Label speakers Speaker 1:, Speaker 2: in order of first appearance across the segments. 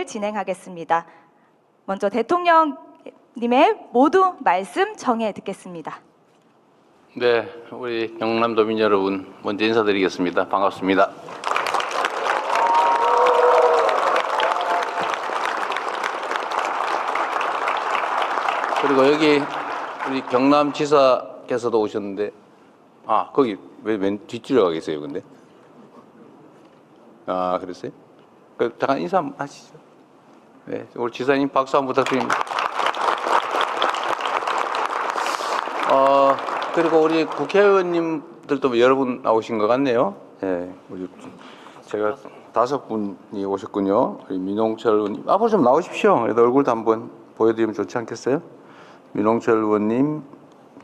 Speaker 1: 진행하겠습니다. 먼저 대통령님의 모두 말씀 정해 듣겠습니다.
Speaker 2: 네, 우리 경남도민 여러분 먼저 인사드리겠습니다. 반갑습니다. 그리고 여기 우리 경남지사께서도 오셨는데, 거기 왜 맨 뒷줄에 가 계세요, 근데? 그랬어요? 잠깐 인사 한번 하시죠. 네, 우리 지사님 박수 한번 부탁드립니다. 그리고 우리 국회의원님들도 여러 분 나오신 것 같네요. 네, 제가 5분이 오셨군요. 우리 민홍철 의원님, 앞으로 좀 나오십시오. 그래도 얼굴도 한번 보여드리면 좋지 않겠어요? 민홍철 의원님,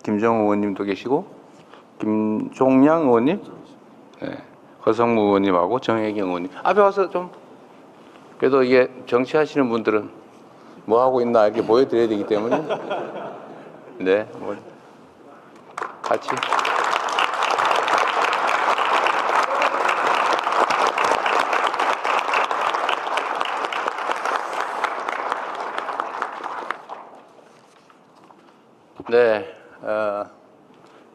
Speaker 2: 김정우 의원님도 계시고, 김종양 의원님, 네, 허성무 의원님하고 정혜경 의원님. 앞에 와서 좀, 그래도 이게 정치하시는 분들은 뭐 하고 있나 이렇게 보여드려야 되기 때문에, 네, 뭐, 같이. 네,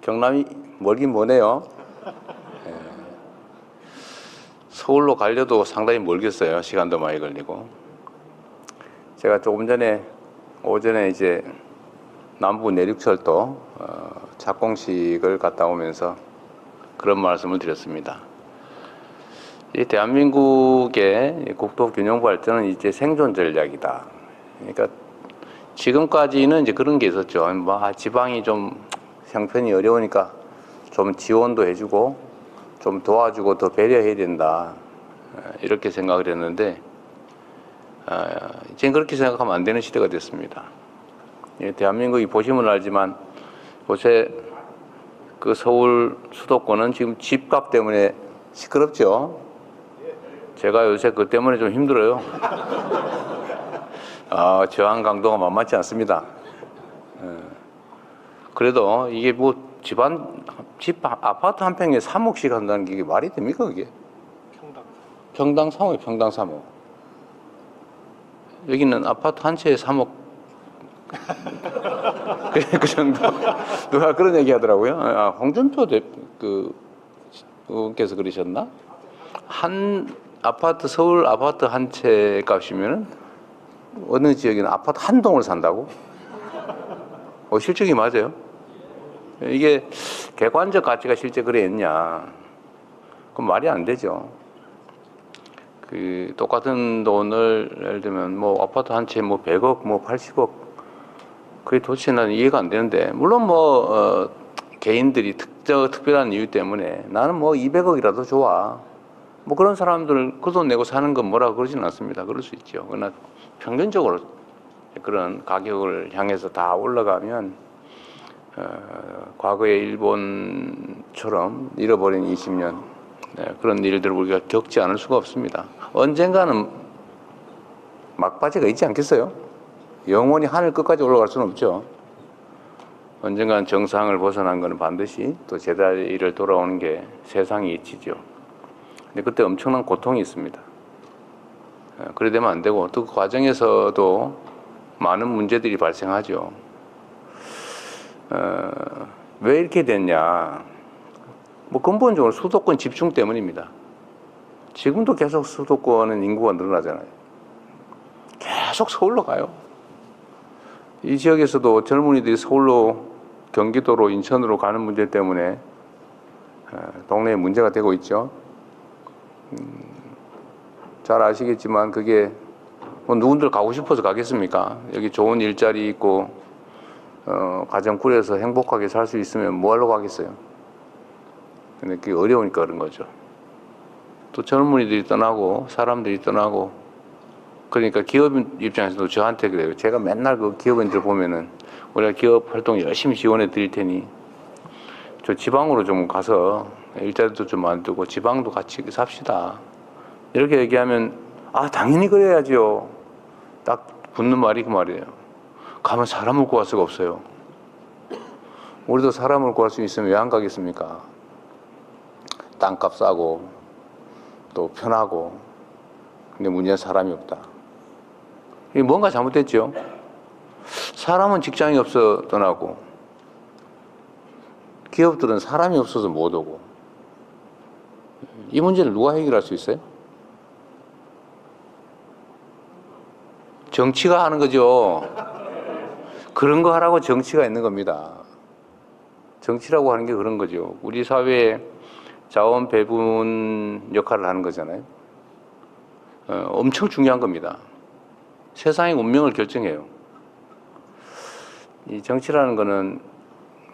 Speaker 2: 경남이 멀긴 머네요. 서울로 가려도 상당히 멀겠어요. 시간도 많이 걸리고. 제가 조금 전에 오전에 이제 남부 내륙철도 착공식을 갔다 오면서 그런 말씀을 드렸습니다. 이 대한민국의 국토 균형 발전은 이제 생존 전략이다. 그러니까 지금까지는 이제 그런 게 있었죠. 지방이 좀 형편이 어려우니까 좀 지원도 해주고 좀 도와주고 더 배려해야 된다. 이렇게 생각을 했는데, 이제 그렇게 생각하면 안 되는 시대가 됐습니다. 대한민국이 보시면 알지만 요새 그 서울 수도권은 지금 집값 때문에 시끄럽죠. 제가 요새 그 때문에 좀 힘들어요. 저항 강도가 만만치 않습니다. 그래도 이게 뭐 아파트 한 평에 3억씩 한다는 게 이게 말이 됩니까, 그게? 평당 3억, 평당 3억. 여기는 아파트 한 채에 3억. 그 정도. 누가 그런 얘기 하더라고요. 홍준표 의원께서 그러셨나? 서울 아파트 한 채 값이면은 어느 지역에는 아파트 한 동을 산다고? 실적이 맞아요. 이게 객관적 가치가 실제 그랬냐? 그럼 말이 안 되죠. 똑같은 돈을 예를 들면 뭐 아파트 한 채 뭐 100억, 뭐 80억, 그게 도대체 나는 이해가 안 되는데, 물론 개인들이 특별한 이유 때문에 나는 뭐 200억이라도 좋아, 뭐 그런 사람들 그 돈 내고 사는 건 뭐라고 그러지는 않습니다. 그럴 수 있죠. 그러나 평균적으로 그런 가격을 향해서 다 올라가면 과거의 일본처럼 잃어버린 20년, 그런 일들을 우리가 겪지 않을 수가 없습니다. 언젠가는 막바지가 있지 않겠어요? 영원히 하늘 끝까지 올라갈 수는 없죠. 언젠가는 정상을 벗어난 것은 반드시 또 제자리를 돌아오는 게 세상의 이치죠. 근데 그때 엄청난 고통이 있습니다. 그래 되면 안 되고, 또 그 과정에서도 많은 문제들이 발생하죠. 왜 이렇게 됐냐? 뭐 근본적으로 수도권 집중 때문입니다. 지금도 계속 수도권은 인구가 늘어나잖아요. 계속 서울로 가요. 이 지역에서도 젊은이들이 서울로, 경기도로, 인천으로 가는 문제 때문에 동네에 문제가 되고 있죠. 잘 아시겠지만 그게 뭐 누군들 가고 싶어서 가겠습니까? 여기 좋은 일자리 있고 가정 꾸려서 행복하게 살 수 있으면 뭐하러 가겠어요? 근데 그게 어려우니까 그런 거죠. 또 젊은이들이 떠나고 사람들이 떠나고, 그러니까 기업 입장에서도 저한테 그래요. 제가 맨날 그 기업인들 보면은 우리가 기업 활동 열심히 지원해 드릴 테니 저 지방으로 좀 가서 일자리도 좀 만들고 지방도 같이 삽시다, 이렇게 얘기하면 당연히 그래야죠. 딱 붙는 말이 그 말이에요. 가면 사람을 구할 수가 없어요. 우리도 사람을 구할 수 있으면 왜 안 가겠습니까? 땅값 싸고 또 편하고. 근데 문제는 사람이 없다. 이게 뭔가 잘못됐죠. 사람은 직장이 없어 떠나고 기업들은 사람이 없어서 못 오고 이 문제를 누가 해결할 수 있어요? 정치가 하는 거죠. 그런 거 하라고 정치가 있는 겁니다. 정치라고 하는 게 그런 거죠. 우리 사회에 자원 배분 역할을 하는 거잖아요. 엄청 중요한 겁니다. 세상의 운명을 결정해요. 이 정치라는 거는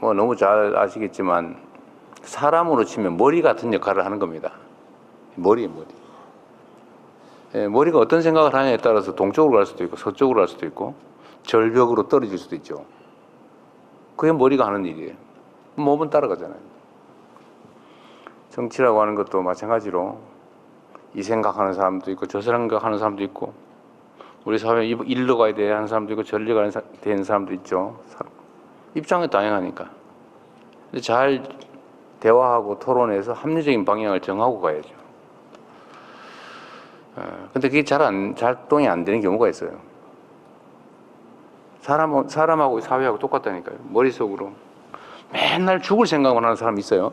Speaker 2: 뭐 너무 잘 아시겠지만 사람으로 치면 머리 같은 역할을 하는 겁니다. 머리. 머리가 어떤 생각을 하냐에 따라서 동쪽으로 갈 수도 있고 서쪽으로 갈 수도 있고 절벽으로 떨어질 수도 있죠. 그게 머리가 하는 일이에요. 몸은 따라가잖아요. 정치라고 하는 것도 마찬가지로 이 생각하는 사람도 있고 저 생각하는 사람도 있고 우리 사회에 일로 가야 돼 하는 사람도 있고 저리로 가야 되는 사람도 있죠. 입장이 다양하니까. 잘 대화하고 토론해서 합리적인 방향을 정하고 가야죠. 근데 그게 작동이 안 되는 경우가 있어요. 사람하고 사회하고 똑같다니까요. 머릿속으로 맨날 죽을 생각만 하는 사람이 있어요.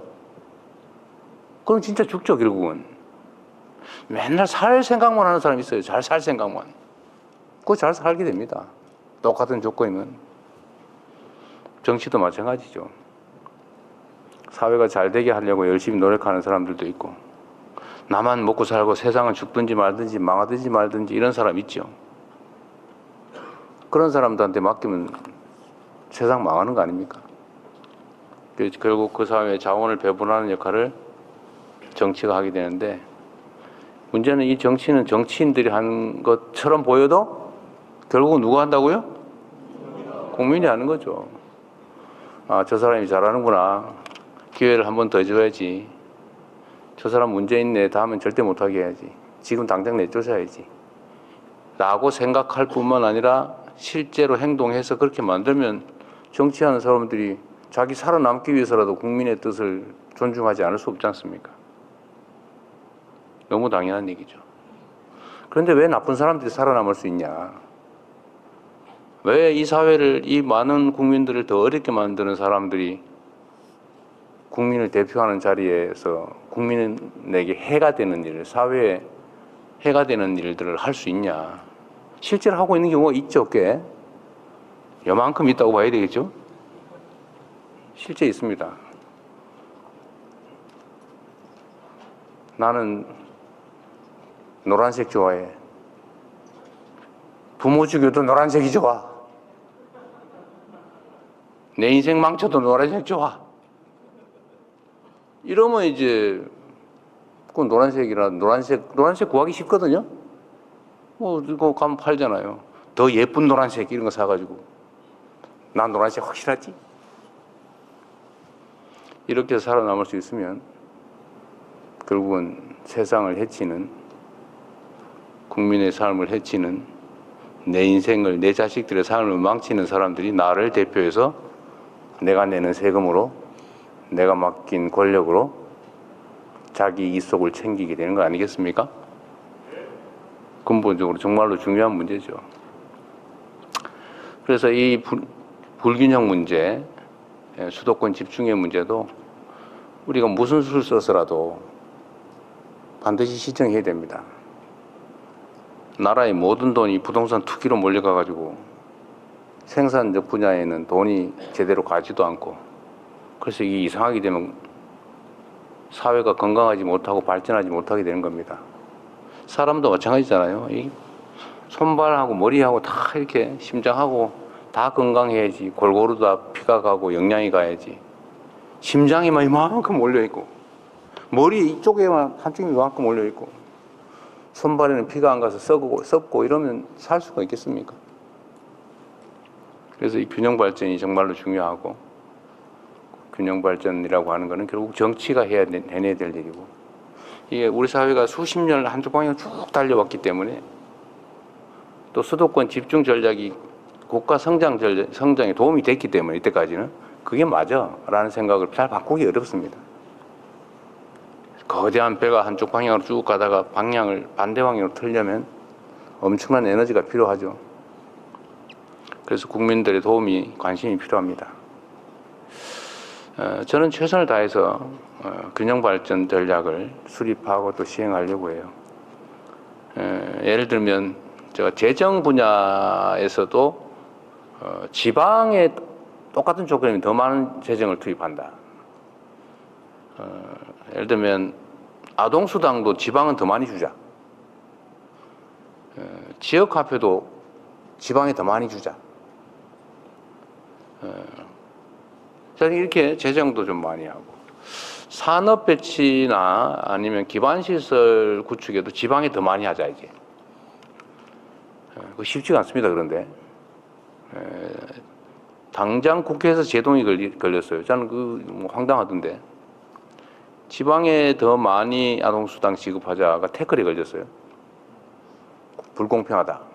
Speaker 2: 그럼 진짜 죽죠, 결국은. 맨날 살 생각만 하는 사람이 있어요. 잘 살 생각만. 그거 잘 살게 됩니다. 똑같은 조건이면. 정치도 마찬가지죠. 사회가 잘 되게 하려고 열심히 노력하는 사람들도 있고 나만 먹고 살고 세상은 죽든지 말든지 망하든지 말든지 이런 사람 있죠. 그런 사람들한테 맡기면 세상 망하는 거 아닙니까? 결국 그 사회의 자원을 배분하는 역할을 정치가 하게 되는데 문제는 이 정치는 정치인들이 하는 것처럼 보여도 결국은 누가 한다고요? 국민이 하는 거죠. 아, 저 사람이 잘하는구나. 기회를 한 번 더 줘야지. 저 사람 문제 있네. 다음엔 절대 못하게 해야지. 지금 당장 내쫓아야지. 라고 생각할 뿐만 아니라 실제로 행동해서 그렇게 만들면 정치하는 사람들이 자기 살아남기 위해서라도 국민의 뜻을 존중하지 않을 수 없지 않습니까? 너무 당연한 얘기죠. 그런데 왜 나쁜 사람들이 살아남을 수 있냐? 왜 이 사회를, 이 많은 국민들을 더 어렵게 만드는 사람들이 국민을 대표하는 자리에서 국민에게 해가 되는 일, 사회에 해가 되는 일들을 할 수 있냐? 실제로 하고 있는 경우가 있죠, 꽤. 요만큼 있다고 봐야 되겠죠? 실제 있습니다. 나는 노란색 좋아해. 부모 죽여도 노란색이 좋아. 내 인생 망쳐도 노란색 좋아. 이러면 이제 그 노란색 구하기 쉽거든요. 뭐 이거 가면 팔잖아요. 더 예쁜 노란색 이런 거 사가지고 난 노란색 확실하지? 이렇게 살아남을 수 있으면 결국은 세상을 해치는 국민의 삶을 해치는 내 인생을 내 자식들의 삶을 망치는 사람들이 나를 대표해서 내가 내는 세금으로 내가 맡긴 권력으로 자기 이속을 챙기게 되는 거 아니겠습니까? 근본적으로 정말로 중요한 문제죠. 그래서 이 불균형 문제, 수도권 집중의 문제도 우리가 무슨 수를 써서라도 반드시 시정해야 됩니다. 나라의 모든 돈이 부동산 투기로 몰려가가지고 생산적 분야에는 돈이 제대로 가지도 않고 그래서 이게 이상하게 되면 사회가 건강하지 못하고 발전하지 못하게 되는 겁니다. 사람도 마찬가지잖아요. 이 손발하고 머리하고 다 이렇게 심장하고 다 건강해야지 골고루 다 피가 가고 영양이 가야지 심장에만 이만큼 몰려있고 머리 이쪽에만 한쪽이 이만큼 몰려있고 손발에는 피가 안 가서 썩고 이러면 살 수가 있겠습니까? 그래서 이 균형 발전이 정말로 중요하고 균형 발전이라고 하는 것은 결국 정치가 해내야 될 일이고 이게 우리 사회가 수십 년 한쪽 방향 쭉 달려왔기 때문에 또 수도권 집중 전략이 국가 성장에 도움이 됐기 때문에 이때까지는 그게 맞아 라는 생각을 잘 바꾸기 어렵습니다. 거대한 배가 한쪽 방향으로 쭉 가다가 방향을 반대 방향으로 틀려면 엄청난 에너지가 필요하죠. 그래서 국민들의 도움이 관심이 필요합니다. 저는 최선을 다해서 균형발전 전략을 수립하고 또 시행하려고 해요. 예를 들면 제가 재정 분야에서도 지방에 똑같은 조건이면 더 많은 재정을 투입한다. 예를 들면 아동수당도 지방은 더 많이 주자. 지역화폐도 지방에 더 많이 주자. 저는 이렇게 재정도 좀 많이 하고 산업 배치나 아니면 기반시설 구축에도 지방에 더 많이 하자 이제. 그거 쉽지가 않습니다. 그런데 당장 국회에서 제동이 걸렸어요. 저는 뭐 황당하던데 지방에 더 많이 아동수당 지급하자가 태클이 걸렸어요. 불공평하다.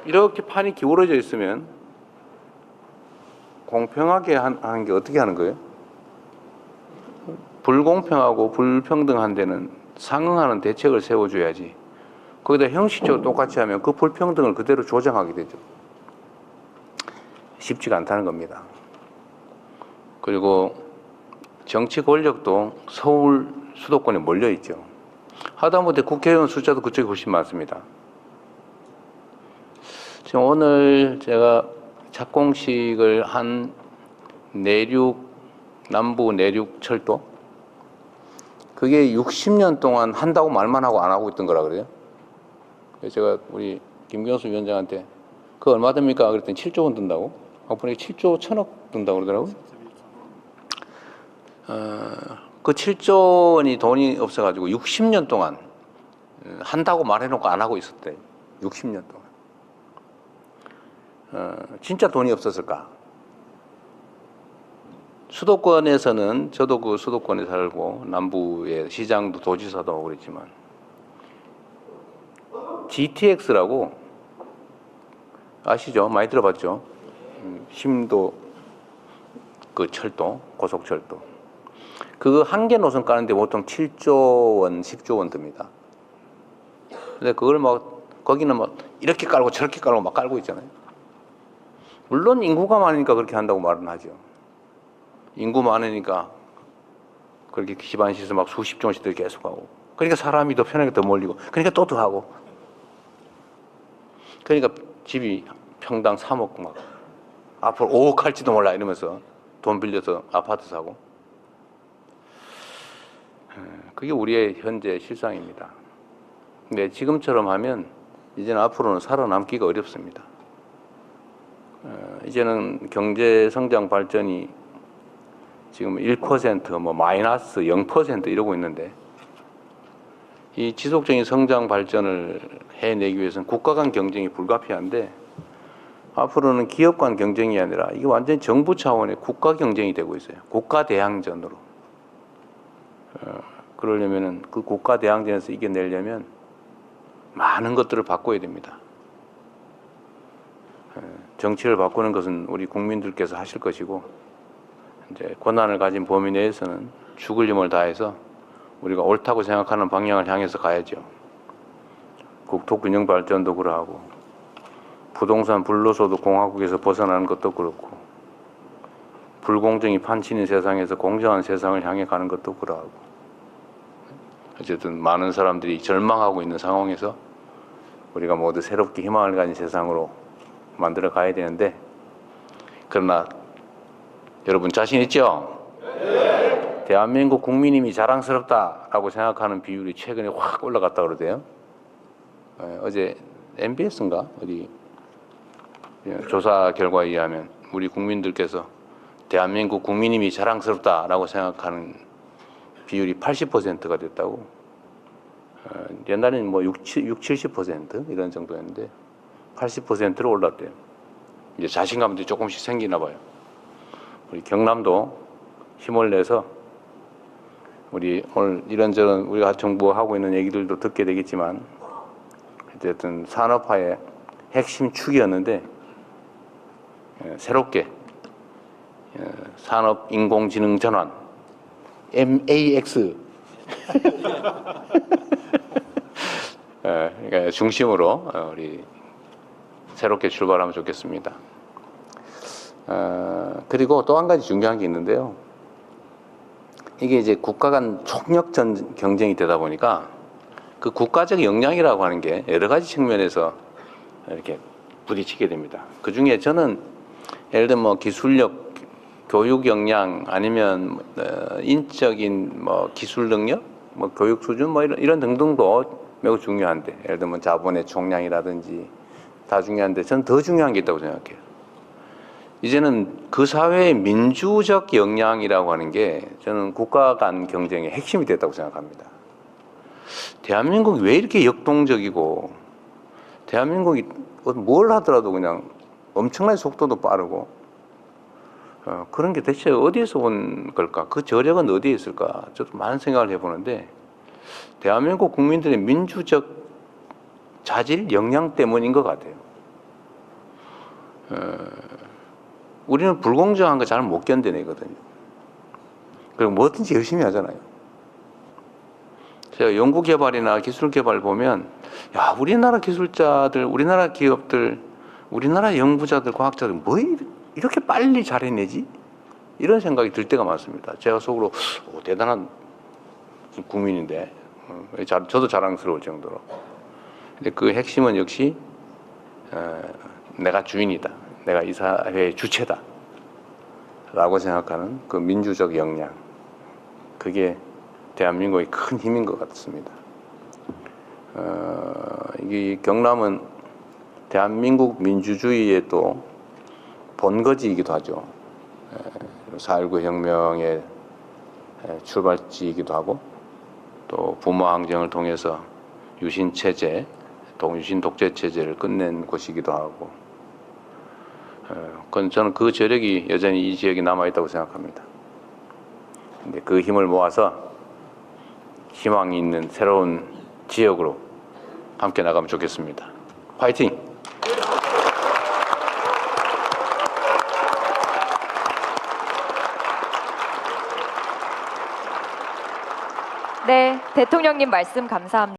Speaker 2: 이렇게 판이 기울어져 있으면 공평하게 하는 게 어떻게 하는 거예요? 불공평하고 불평등한 데는 상응하는 대책을 세워줘야지. 거기다 형식적으로 똑같이 하면 그 불평등을 그대로 조정하게 되죠. 쉽지가 않다는 겁니다. 그리고 정치 권력도 서울 수도권에 몰려 있죠. 하다못해 국회의원 숫자도 그쪽이 훨씬 많습니다. 지금 오늘 제가 착공식을 한 남부 내륙 철도 그게 60년 동안 한다고 말만 하고 안 하고 있던 거라 그래요. 그래서 제가 우리 김경수 위원장한테 그거 얼마 됩니까? 그랬더니 7조 원 든다고. 보니까 7조 1천억 든다고 그러더라고요. 그 7조 원이 돈이 없어가지고 60년 동안 한다고 말해놓고 안 하고 있었대. 60년 동안. 진짜 돈이 없었을까? 수도권에서는 저도 그 수도권에 살고 남부의 시장도 도지사도 하고 그랬지만 GTX라고 아시죠? 많이 들어봤죠? 심도 그 철도, 고속철도. 그거 한 개 노선 까는데 보통 7조 원, 10조 원 듭니다. 근데 그걸 거기는 이렇게 깔고 저렇게 깔고 막 깔고 있잖아요. 물론 인구가 많으니까 그렇게 한다고 말은 하죠. 인구 많으니까 그렇게 기반시설 막 수십 종씩들 계속 하고. 그러니까 사람이 더 편하게 더 몰리고. 그러니까 또 더 하고. 그러니까 집이 평당 3억 막 앞으로 5억 할지도 몰라 이러면서 돈 빌려서 아파트 사고. 그게 우리의 현재 실상입니다. 근데 지금처럼 하면 이제는 앞으로는 살아남기가 어렵습니다. 이제는 경제 성장 발전이 지금 1%, 마이너스 0% 이러고 있는데 이 지속적인 성장 발전을 해내기 위해서는 국가 간 경쟁이 불가피한데 앞으로는 기업 간 경쟁이 아니라 이게 완전히 정부 차원의 국가 경쟁이 되고 있어요. 국가 대항전으로. 그러려면은 그 국가 대항전에서 이겨내려면 많은 것들을 바꿔야 됩니다. 정치를 바꾸는 것은 우리 국민들께서 하실 것이고 이제 권한을 가진 범위 내에서는 죽을 힘을 다해서 우리가 옳다고 생각하는 방향을 향해서 가야죠. 국토 균형 발전도 그러하고 부동산 불로소득 공화국에서 벗어나는 것도 그렇고 불공정이 판치는 세상에서 공정한 세상을 향해 가는 것도 그러하고 어쨌든 많은 사람들이 절망하고 있는 상황에서 우리가 모두 새롭게 희망을 가진 세상으로 만들어 가야 되는데 그러나 여러분 자신 있죠? 네. 대한민국 국민님이 자랑스럽다라고 생각하는 비율이 최근에 확 올라갔다 그러대요. 어제 MBS인가 어디 조사 결과에 의하면 우리 국민들께서 대한민국 국민님이 자랑스럽다라고 생각하는 비율이 80%가 됐다고. 옛날에는 70% 이런 정도였는데 80%로 올랐대요. 이제 자신감도 조금씩 생기나 봐요. 우리 경남도 힘을 내서 우리 오늘 이런저런 우리가 정부가 하고 있는 얘기들도 듣게 되겠지만 어쨌든 산업화의 핵심 축이었는데 새롭게 산업 인공지능 전환 MAX 그러니까 중심으로 우리 새롭게 출발하면 좋겠습니다. 그리고 또 한 가지 중요한 게 있는데요. 이게 이제 국가 간 총력 경쟁이 되다 보니까 그 국가적 역량이라고 하는 게 여러 가지 측면에서 이렇게 부딪히게 됩니다. 그 중에 저는 예를 들면 뭐 기술력, 교육 역량 아니면 인적인 뭐 기술 능력, 뭐 교육 수준 뭐 이런 등등도 매우 중요한데, 예를 들면 자본의 총량이라든지 다 중요한데 저는 더 중요한 게 있다고 생각해요. 이제는 그 사회의 민주적 역량이라고 하는 게 저는 국가 간 경쟁의 핵심이 됐다고 생각합니다. 대한민국이 왜 이렇게 역동적이고, 대한민국이 뭘 하더라도 그냥 엄청나게 속도도 빠르고, 그런 게 대체 어디에서 온 걸까? 그 저력은 어디에 있을까? 저도 많은 생각을 해보는데, 대한민국 국민들의 민주적 자질, 역량 때문인 것 같아요. 우리는 불공정한 거 잘 못 견뎌내거든요. 그리고 뭐든지 열심히 하잖아요. 제가 연구개발이나 기술개발 보면, 야, 우리나라 기술자들, 우리나라 기업들, 우리나라 연구자들, 과학자들 뭐 이렇게 빨리 잘 해내지? 이런 생각이 들 때가 많습니다. 제가 속으로 대단한 국민인데, 저도 자랑스러울 정도로. 근데 그 핵심은 역시 내가 주인이다, 내가 이 사회의 주체다 라고 생각하는 그 민주적 역량, 그게 대한민국의 큰 힘인 것 같습니다. 이 경남은 대한민국 민주주의의 또 본거지이기도 하죠. 4.19 혁명의 출발지이기도 하고, 또 부모항쟁을 통해서 유신체제, 유신 독재 체제를 끝낸 곳이기도 하고, 저는 그 저력이 여전히 이 지역에 남아있다고 생각합니다. 근데 그 힘을 모아서 희망이 있는 새로운 지역으로 함께 나가면 좋겠습니다. 화이팅!
Speaker 1: 네, 대통령님 말씀 감사합니다.